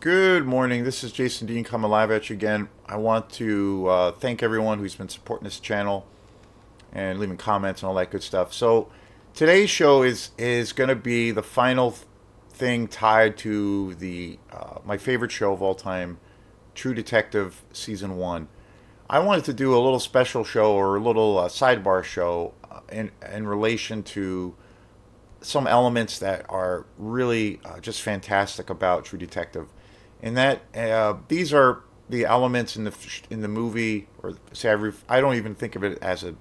Good morning. This is Jason Dean coming live at you again. I want to thank everyone who's been supporting this channel and leaving comments and all that good stuff. So today's show is going to be the final thing tied to the my favorite show of all time, True Detective season one. I wanted to do a little special show or a little sidebar show in relation to some elements that are really just fantastic about True Detective, and that these are the elements in the movie, or say I don't even think of it as a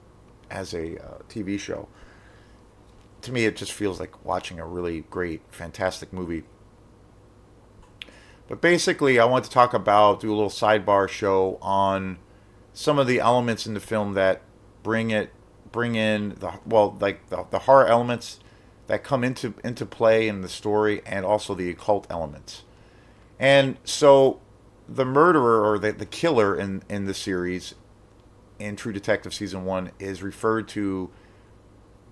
TV show. To me, it just feels like watching a really great, fantastic movie. But basically, I want to do a little sidebar show on some of the elements in the film that bring it bring in the horror elements that come into play in the story, and also the occult elements. And so the murderer, or the killer in the series, in True Detective season one, is referred to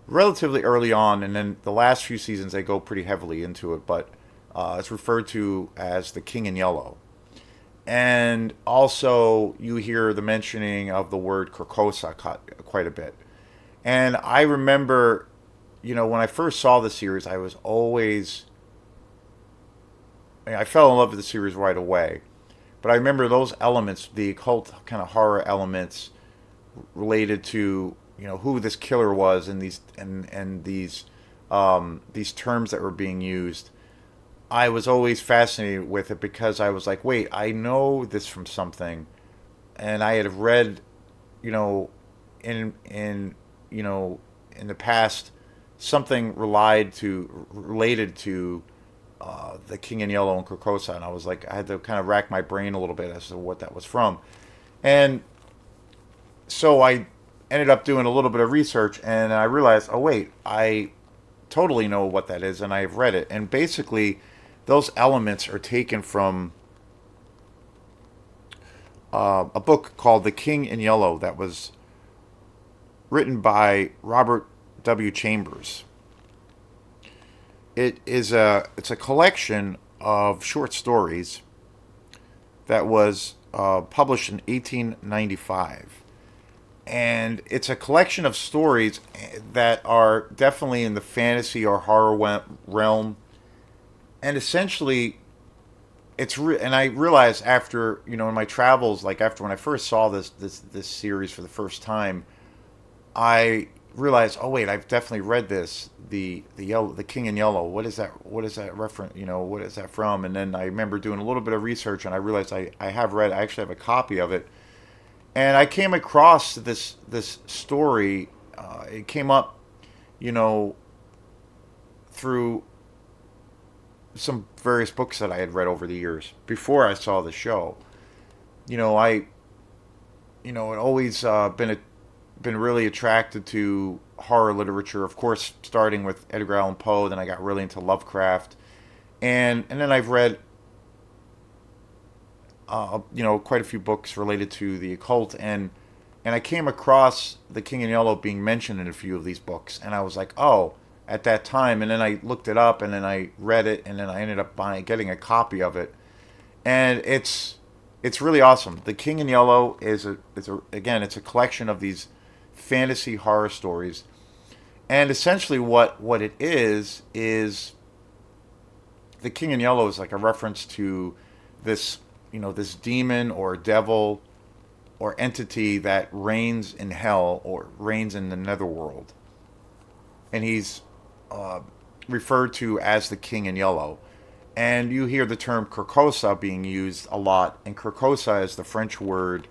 relatively early on, and then the last few seasons they go pretty heavily into it, but it's referred to as the King in Yellow. And also, you hear the mentioning of the word Carcosa quite a bit. And I remember, when I first saw the series, I fell in love with the series right away. But I remember those elements, the occult kind of horror elements related to, who this killer was, and these terms that were being used. I was always fascinated with it because I was like, wait, I know this from something, and I had read, you know, in in the past, something related to the King in Yellow and Carcosa, and I was like, I had to kind of rack my brain a little bit as to what that was from, and so I ended up doing a little bit of research, and I realized, oh wait, I totally know what that is, and I've read it, and basically, those elements are taken from a book called The King in Yellow that was written by Robert W. Chambers. It's a collection of short stories that was published in 1895, and it's a collection of stories that are definitely in the fantasy or horror realm, and essentially and I realized after, in my travels, like after when I first saw this series for the first time, I realized, oh wait, I've definitely read this. The King in Yellow. What is that? What is that reference? What is that from? And then I remember doing a little bit of research, and I realized I have read. I actually have a copy of it, and I came across this story. It came up, you know, through some various books that I had read over the years before I saw the show. I it always been really attracted to horror literature. Of course, starting with Edgar Allan Poe, then I got really into Lovecraft, and then I've read quite a few books related to the occult, and I came across the King in Yellow being mentioned in a few of these books, and I was like, oh, at that time, and then I looked it up, and then I read it, and then I ended up getting a copy of it, and it's really awesome. The King in Yellow again, it's a collection of these fantasy horror stories, and essentially what it is the King in Yellow is like a reference to this this demon or devil or entity that reigns in hell or reigns in the netherworld, and he's uh, referred to as the King in Yellow. And you hear the term Carcosa being used a lot, and Carcosa is the French word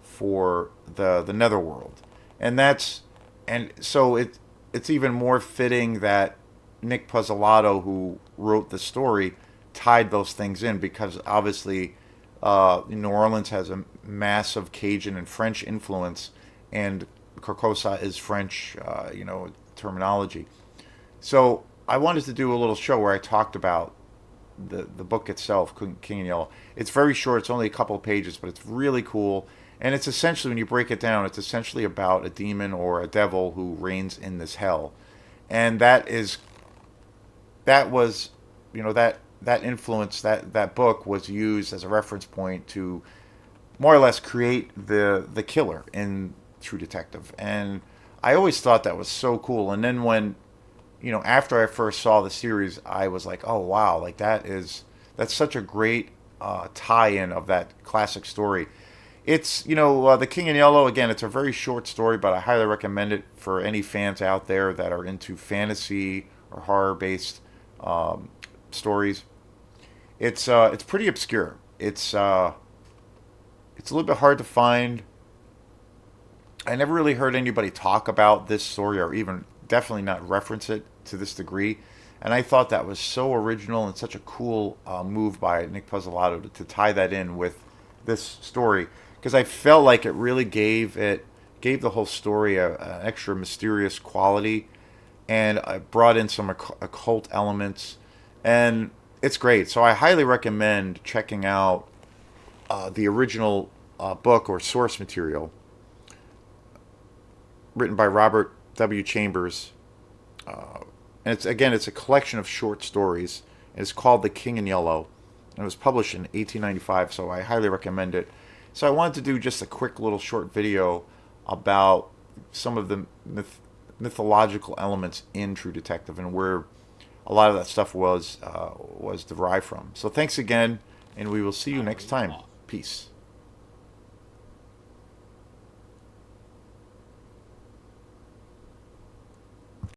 for the netherworld, and so it's even more fitting that Nick Pizzolatto, who wrote the story, tied those things in, because obviously New Orleans has a massive Cajun and French influence, and Carcosa is French, terminology. So I wanted to do a little show where I talked about the book itself, King in Yellow. It's very short. It's only a couple of pages, but it's really cool. And it's essentially, when you break it down, it's essentially about a demon or a devil who reigns in this hell. And that was, that that influence, that book was used as a reference point to more or less create the killer in True Detective. And I always thought that was so cool. And then when, after I first saw the series, I was like, oh wow, like that's such a great tie-in of that classic story. It's, The King in Yellow, again, it's a very short story, but I highly recommend it for any fans out there that are into fantasy or horror based stories. It's pretty obscure. It's a little bit hard to find. I never really heard anybody talk about this story or even definitely not reference it to this degree. And I thought that was so original and such a cool move by Nick Pizzolatto to tie that in with this story, because I felt like it really gave the whole story an extra mysterious quality, and I brought in some occult elements, and it's great. So I highly recommend checking out the original book or source material written by Robert W. Chambers. And it's a collection of short stories. And it's called The King in Yellow. And it was published in 1895, so I highly recommend it. So I wanted to do just a quick little short video about some of the mythological elements in True Detective and where a lot of that stuff was derived from. So thanks again, and we will see you next time. Peace.